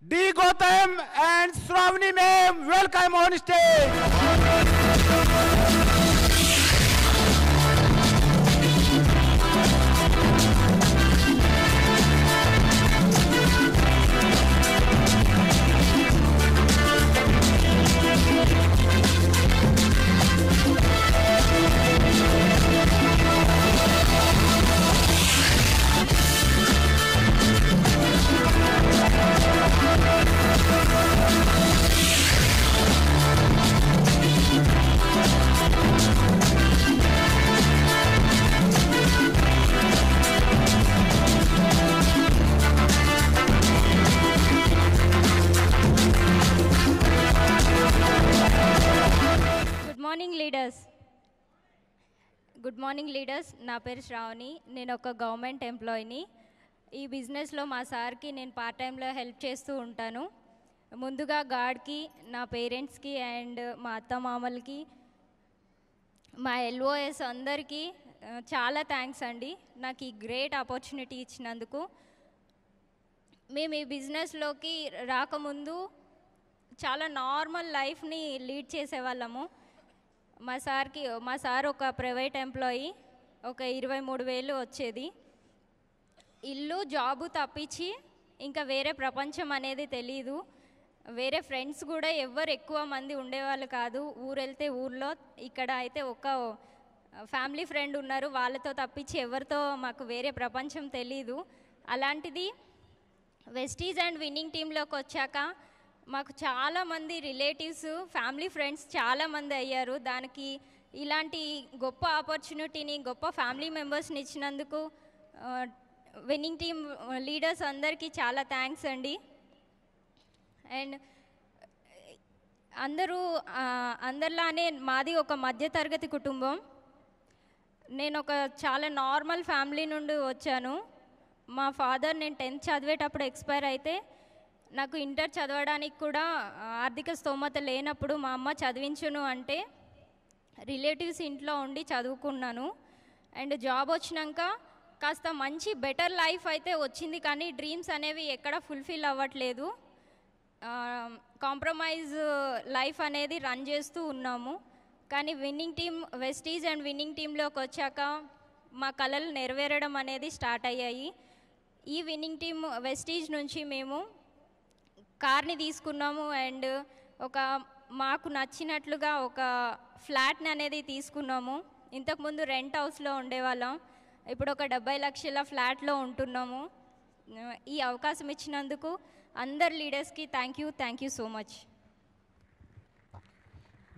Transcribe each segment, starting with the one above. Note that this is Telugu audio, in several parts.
D. Gautam and Shravani ma'am, welcome on stage. Good morning leaders. నా పేరు శ్రావణి. నేను ఒక గవర్నమెంట్ ఎంప్లాయీని. ఈ బిజినెస్లో మా సార్కి నేను పార్ట్ టైంలో హెల్ప్ చేస్తూ ఉంటాను. ముందుగా గాడ్కి, నా పేరెంట్స్కి అండ్ మా అత్తమామలకి, మా ఎల్ఓఎస్ అందరికీ చాలా థ్యాంక్స్ అండి, నాకు ఈ గ్రేట్ ఆపర్చునిటీ ఇచ్చినందుకు. మేము ఈ బిజినెస్లోకి రాకముందు చాలా నార్మల్ లైఫ్ని లీడ్ చేసేవాళ్ళము. మా సార్ ఒక ప్రైవేట్ ఎంప్లాయీ, ఒక 23,000 వచ్చేది. ఇల్లు జాబు తప్పించి ఇంకా వేరే ప్రపంచం అనేది తెలీదు. వేరే ఫ్రెండ్స్ కూడా ఎవ్వరు ఎక్కువ మంది ఉండేవాళ్ళు కాదు. ఊరు వెళ్తే ఊర్లో, ఇక్కడ అయితే ఒక ఫ్యామిలీ ఫ్రెండ్ ఉన్నారు, వాళ్ళతో తప్పించి ఎవరితో మాకు వేరే ప్రపంచం తెలీదు. అలాంటిది వెస్టీజ్ అండ్ విన్నింగ్ టీంలోకి వచ్చాక మాకు చాలామంది రిలేటివ్స్, ఫ్యామిలీ ఫ్రెండ్స్ చాలామంది అయ్యారు. దానికి ఇలాంటి గొప్ప ఆపర్చునిటీని, గొప్ప ఫ్యామిలీ మెంబర్స్ని ఇచ్చినందుకు విన్నింగ్ టీమ్ లీడర్స్ అందరికీ చాలా థ్యాంక్స్ అండి. అండ్ అందరిలానే మాది ఒక మధ్యతరగతి కుటుంబం. నేను ఒక చాలా నార్మల్ ఫ్యామిలీ నుండి వచ్చాను. మా ఫాదర్ నేను 10th చదివేటప్పుడు ఎక్స్పైర్ అయితే నాకు ఇంటర్ చదవడానికి కూడా ఆర్థిక స్తోమత లేనప్పుడు మా అమ్మ చదివించును అంటే రిలేటివ్స్ ఇంట్లో ఉండి చదువుకున్నాను. అండ్ జాబ్ వచ్చినాక కాస్త మంచి బెటర్ లైఫ్ అయితే వచ్చింది, కానీ డ్రీమ్స్ అనేవి ఎక్కడ ఫుల్ఫిల్ అవ్వట్లేదు. కాంప్రమైజ్ లైఫ్ అనేది రన్ చేస్తూ ఉన్నాము. కానీ విన్నింగ్ టీమ్, వెస్టీజ్ అండ్ విన్నింగ్ టీంలోకి వచ్చాక మా కలలు నెరవేరడం అనేది స్టార్ట్ అయ్యాయి. ఈ విన్నింగ్ టీమ్ వెస్టీజ్ నుంచి మేము కార్ని తీసుకున్నాము అండ్ మాకు నచ్చినట్లుగా ఒక ఫ్లాట్ని అనేది తీసుకున్నాము. ఇంతకుముందు రెంట్ హౌస్లో ఉండేవాళ్ళం, ఇప్పుడు ఒక 70 లక్షల ఫ్లాట్లో ఉంటున్నాము. ఈ అవకాశం ఇచ్చినందుకు అందరు లీడర్స్కి thank you so much.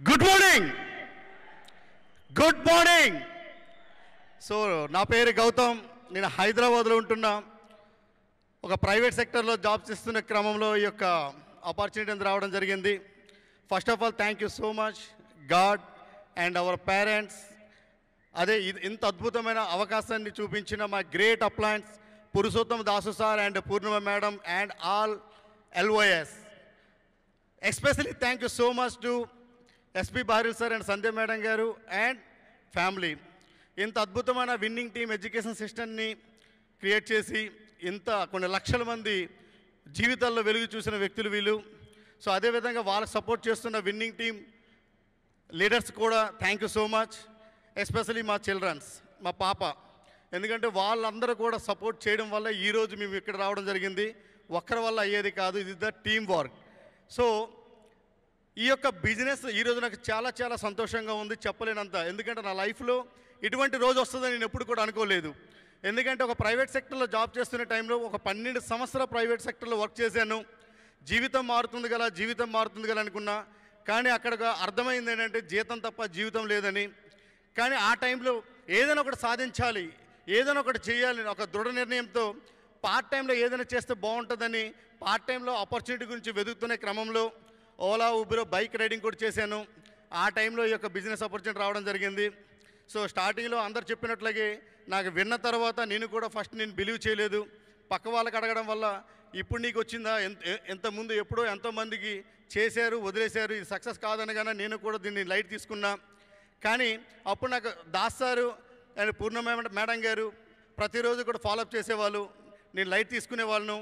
Good morning. So నా పేరు గౌతమ్, నేను హైదరాబాద్లో ఉంటున్నా. ఒక ప్రైవేట్ సెక్టర్లో జాబ్ చేస్తున్న క్రమంలో ఈ యొక్క ఆపర్చునిటీ రావడం జరిగింది. First of all thank you so much God and our parents. అదే ఇంత అద్భుతమైన అవకాశాన్ని చూపించిన మా great appliances Purushottam Dasu sir and Purnima madam and all LOS. Especially thank you so much to SP బారిల్ సార్ అండ్ సంధ్య మేడం గారు అండ్ ఫ్యామిలీ. ఇంత అద్భుతమైన విన్నింగ్ టీమ్ ఎడ్యుకేషన్ సిస్టమ్ని క్రియేట్ చేసి కొన్ని లక్షల మంది జీవితాల్లో వెలుగు చూసిన వ్యక్తులు వీళ్ళు. సో అదేవిధంగా వాళ్ళకి సపోర్ట్ చేస్తున్న విన్నింగ్ టీమ్ లీడర్స్ కూడా thank you so much. Especially మా చిల్డ్రన్స్, మా పాప, ఎందుకంటే వాళ్ళందరూ కూడా సపోర్ట్ చేయడం వల్ల ఈరోజు మేము ఇక్కడ రావడం జరిగింది. ఒక్కరి వల్ల అయ్యేది కాదు, ఇది ద టీమ్ వర్క్. సో ఈ యొక్క బిజినెస్ ఈరోజు నాకు చాలా చాలా సంతోషంగా ఉంది, చెప్పలేనంత. ఎందుకంటే నా లైఫ్లో ఇటువంటి రోజు వస్తుందని నేను ఎప్పుడు కూడా అనుకోలేదు. ఎందుకంటే ఒక ప్రైవేట్ సెక్టర్లో జాబ్ చేస్తున్న టైంలో ఒక 12 సంవత్సరాలు ప్రైవేట్ సెక్టర్లో వర్క్ చేశాను. జీవితం మారుతుంది కదా అనుకున్నా. కానీ అక్కడ అర్థమైంది ఏంటంటే జీతం తప్ప జీవితం లేదని. కానీ ఆ టైంలో ఏదైనా ఒకటి సాధించాలి, ఏదైనా ఒకటి చేయాలి, ఒక దృఢ నిర్ణయంతో పార్ట్ టైంలో ఏదైనా చేస్తే బాగుంటుందని పార్ట్ టైంలో ఆపర్చునిటీ గురించి వెతుకుతున్న క్రమంలో ఓలా, ఊబర్, బైక్ రైడింగ్ కూడా చేశాను. ఆ టైంలో ఈ యొక్క బిజినెస్ ఆపర్చునిటీ రావడం జరిగింది. సో స్టార్టింగ్లో అందరు చెప్పినట్లాగే నాకు విన్న తర్వాత నేను కూడా ఫస్ట్ బిలీవ్ చేయలేదు. పక్క వాళ్ళకి అడగడం వల్ల ఇప్పుడు నీకు వచ్చిందా, ఎంతమంది ఎప్పుడో ఎంతోమందికి చేశారు, వదిలేశారు, ఇది సక్సెస్ కాదనగానే నేను కూడా దీన్ని లైట్ తీసుకున్నా. కానీ అప్పుడు నాకు Das sir and Purnima madam గారు ప్రతిరోజు కూడా ఫాలోఅప్ చేసేవాళ్ళు, నేను లైట్ తీసుకునేవాళ్ళను.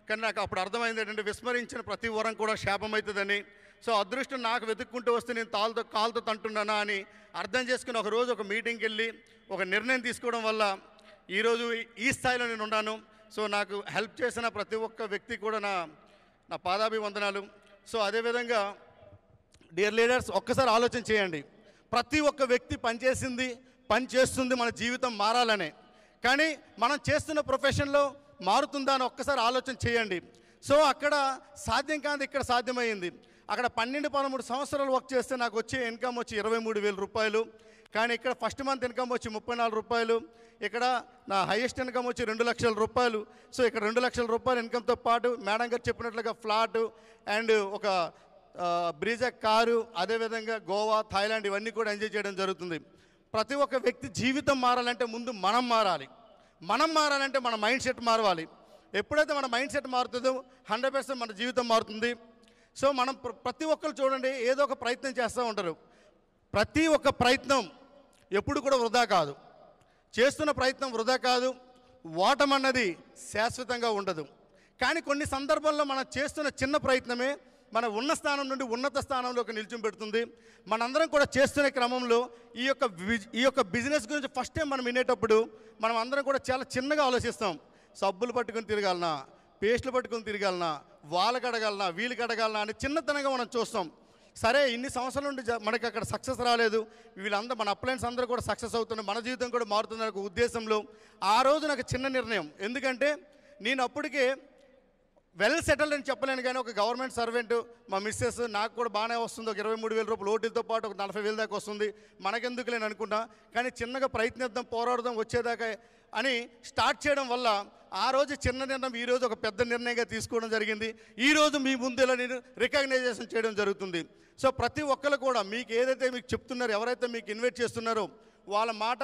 కానీ నాకు అప్పుడు అర్థమైంది ఏంటంటే విస్మరించిన ప్రతి వరం కూడా శాపమవుతుందని. సో అదృష్టం నాకు వెతుక్కుంటూ వస్తే నేను కాలుతో తంటున్నానా అని అర్థం చేసుకుని ఒకరోజు ఒక మీటింగ్కి వెళ్ళి ఒక నిర్ణయం తీసుకోవడం వల్ల ఈరోజు ఈ స్థాయిలో నేను ఉన్నాను. సో నాకు హెల్ప్ చేసిన ప్రతి ఒక్క వ్యక్తి కూడా నా పాదాభివందనాలు. సో అదేవిధంగా డియర్ లీడర్స్, ఒక్కసారి ఆలోచన చేయండి. ప్రతి ఒక్క వ్యక్తి పని చేస్తుంది మన జీవితం మారాలనే. కానీ మనం చేస్తున్న ప్రొఫెషన్లో మారుతుందా అని ఒక్కసారి ఆలోచన చేయండి. సో అక్కడ సాధ్యం కాదు, ఇక్కడ సాధ్యమైంది. అక్కడ 12-13 సంవత్సరాలు వర్క్ చేస్తే నాకు వచ్చే ఇన్కమ్ వచ్చి 23,000 రూపాయలు. కానీ ఇక్కడ ఫస్ట్ మంత్ ఇన్కమ్ వచ్చి 34 రూపాయలు. ఇక్కడ నా హైయెస్ట్ ఇన్కమ్ వచ్చి 2 లక్షల రూపాయలు. సో ఇక్కడ 2 లక్షల రూపాయలు ఇన్కమ్తో పాటు మేడం గారు చెప్పినట్లుగా ఫ్లాటు అండ్ ఒక బ్రీజా కారు, అదేవిధంగా గోవా, థాయిలాండ్ ఇవన్నీ కూడా ఎంజాయ్ చేయడం జరుగుతుంది. ప్రతి ఒక్క వ్యక్తి జీవితం మారాలంటే ముందు మనం మారాలి. మనం మారాలంటే మన మైండ్ సెట్ మారవాలి. ఎప్పుడైతే మన మైండ్ సెట్ మారుతుందో 100% మన జీవితం మారుతుంది. సో మనం ప్రతి ఒక్కరు చూడండి, ఏదో ఒక ప్రయత్నం చేస్తూ ఉంటారు. ప్రతి ఒక్క ప్రయత్నం ఎప్పుడు కూడా వృధా కాదు. చేస్తున్న ప్రయత్నం వృధా కాదు. ఓటమన్నది శాశ్వతంగా ఉండదు. కానీ కొన్ని సందర్భాల్లో మనం చేస్తున్న చిన్న ప్రయత్నమే మన ఉన్న స్థానం నుండి ఉన్నత స్థానంలోకి నిల్చుంపెడుతుంది. మనందరం కూడా చేస్తున్న క్రమంలో ఈ యొక్క బిజినెస్ గురించి ఫస్ట్ టైం మనం వినేటప్పుడు మనం అందరం కూడా చాలా చిన్నగా ఆలోచిస్తాం. సబ్బులు పట్టుకొని తిరగాలనా, పేస్టులు పట్టుకొని తిరగాలనా, వాళ్ళకి అడగాలనా, వీళ్ళకి అడగాలనా అని చిన్నతనంగా మనం చూస్తాం. సరే, ఇన్ని సంవత్సరాల నుండి మనకి అక్కడ సక్సెస్ రాలేదు, వీళ్ళందరూ మన అప్లయన్స్ అందరూ కూడా సక్సెస్ అవుతున్నారు, మన జీవితం కూడా మారుతుంది ఒక ఉద్దేశంలో ఆ రోజు నాకు చిన్న నిర్ణయం. ఎందుకంటే నేను అప్పటికే వెల్ సెటిల్డ్ అని చెప్పలేను, కానీ ఒక గవర్నమెంట్ సర్వెంట్, మా మిస్సెస్, నాకు కూడా బాగానే వస్తుంది. ఒక 23,000 రూపాయలు ఓటీలతో పాటు ఒక 40,000 దాకా వస్తుంది. మనకెందుకు లేని అనుకుంటా, కానీ చిన్నగా ప్రయత్నిద్దాం, పోరాడదాం, వచ్చేదాకా అని స్టార్ట్ చేయడం వల్ల ఆ రోజు చిన్న నిర్ణయం ఈరోజు ఒక పెద్ద నిర్ణయంగా తీసుకోవడం జరిగింది. ఈరోజు మీ ముందు ఇలా నేను రికగ్నైజేషన్ చేయడం జరుగుతుంది. సో ప్రతి ఒక్కరు కూడా మీకు ఏదైతే మీకు చెప్తున్నారో, ఎవరైతే మీకు ఇన్వైట్ చేస్తున్నారో వాళ్ళ మాట,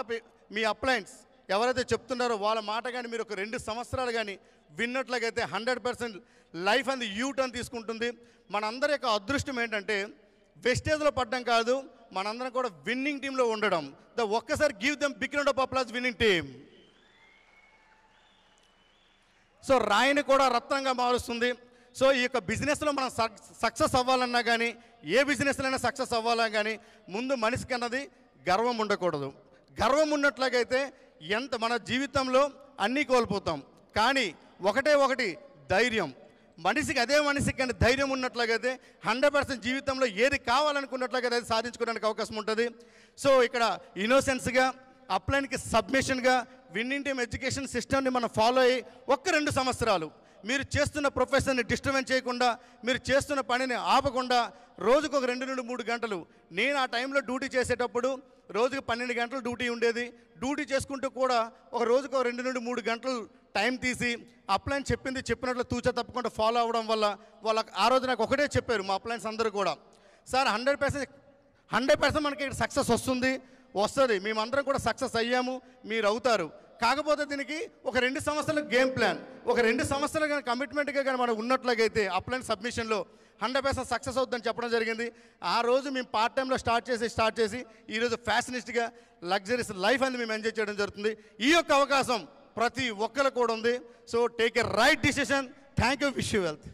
మీ అప్లయన్స్ ఎవరైతే చెప్తున్నారో వాళ్ళ మాట కానీ మీరు ఒక 2 సంవత్సరాలు కానీ విన్నట్లయితే 100% లైఫ్ అండ్ యూటర్న్ తీసుకుంటుంది. మనందరి యొక్క అదృష్టం ఏంటంటే వెస్టేజ్లో పడ్డం కాదు, మనందరం కూడా విన్నింగ్ టీంలో ఉండడం. ఒక్కసారి give them big round of applause winning team. So రాయిని కూడా రత్నంగా మారుస్తుంది. సో ఈ యొక్క బిజినెస్లో మనం సక్సెస్ అవ్వాలన్నా కానీ, ఏ బిజినెస్లైనా సక్సెస్ అవ్వాలన్నా కానీ ముందు మనిషికి అన్నది గర్వం ఉండకూడదు. గర్వం ఉన్నట్లయితే మన జీవితంలో అన్నీ కోల్పోతాం. కానీ ఒకటి ధైర్యం. అదే మనిషికి కానీ ధైర్యం ఉన్నట్లయితే 100% జీవితంలో ఏది కావాలనుకున్నట్లయితే అది సాధించుకోవడానికి అవకాశం ఉంటుంది. సో ఇక్కడ ఇన్నోసెన్స్గా, అప్లైన్కి సబ్మిషన్గా, విన్నింగ్ టీమ్ ఎడ్యుకేషన్ సిస్టమ్ని మనం ఫాలో అయ్యి 1-2 సంవత్సరాలు మీరు చేస్తున్న ప్రొఫెషన్ని డిస్టర్బెన్స్ చేయకుండా, మీరు చేస్తున్న పనిని ఆపకుండా రోజుకు ఒక 2 నుండి 3 గంటలు, నేను ఆ టైంలో డ్యూటీ చేసేటప్పుడు రోజుకు 12 గంటలు డ్యూటీ ఉండేది. డ్యూటీ చేసుకుంటూ కూడా ఒక రోజుకు 2 నుండి 3 గంటలు టైం తీసి అప్లైన్ చెప్పినట్లు తూచా తప్పకుండా ఫాలో అవ్వడం వల్ల వాళ్ళకి ఆ రోజు నాకు ఒకటే చెప్పారు మా అప్లైన్స్ అందరూ కూడా, సార్ 100% మనకి ఇక్కడ సక్సెస్ వస్తుంది, మేమందరం కూడా సక్సెస్ అయ్యాము, మీరు అవుతారు. కాకపోతే దీనికి ఒక 2 సంవత్సరాల గేమ్ ప్లాన్, ఒక 2 సంవత్సరాలు కానీ కమిట్మెంట్గా కానీ మనం ఉన్నట్లయితే అప్లైన్ సబ్మిషన్లో 100% సక్సెస్ అవుతుందని చెప్పడం జరిగింది. ఆ రోజు మేము పార్ట్ టైంలో స్టార్ట్ చేసి ఈరోజు ఫ్యాషనిస్ట్గా లగ్జరీస్ లైఫ్ అనేది మేము ఎంజాయ్ చేయడం జరుగుతుంది. ఈ యొక్క అవకాశం ప్రతి ఒక్కరికి కూడా ఉంది. So take a right decision. Thank you. Wish you wealth.